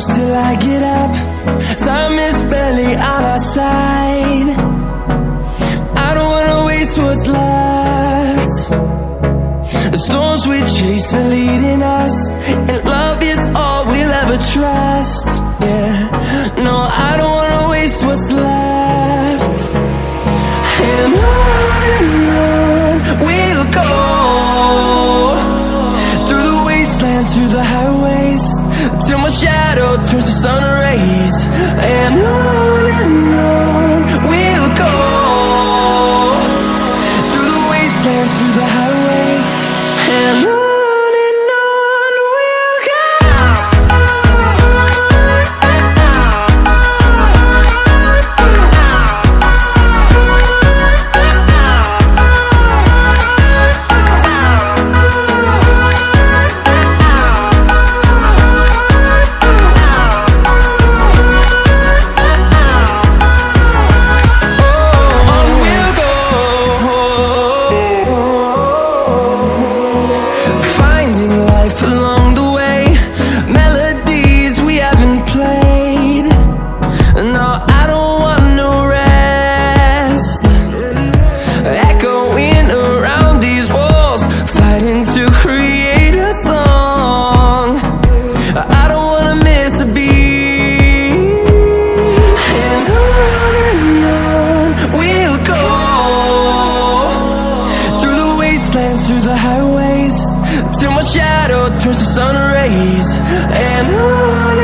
push till I get up. Time is barely on our side. I don't wanna waste what's left. The storms we chase are leading us, and love is all we'll ever trust. Yeah, no, I don't wanna waste what's left. And on we'll go, through the wastelands, through the highways, till my shadow turns to sun rays. And on we'll go, through the wastelands, through the highways, and on we'll go. Through the highways, till my shadow turns to sun rays. And on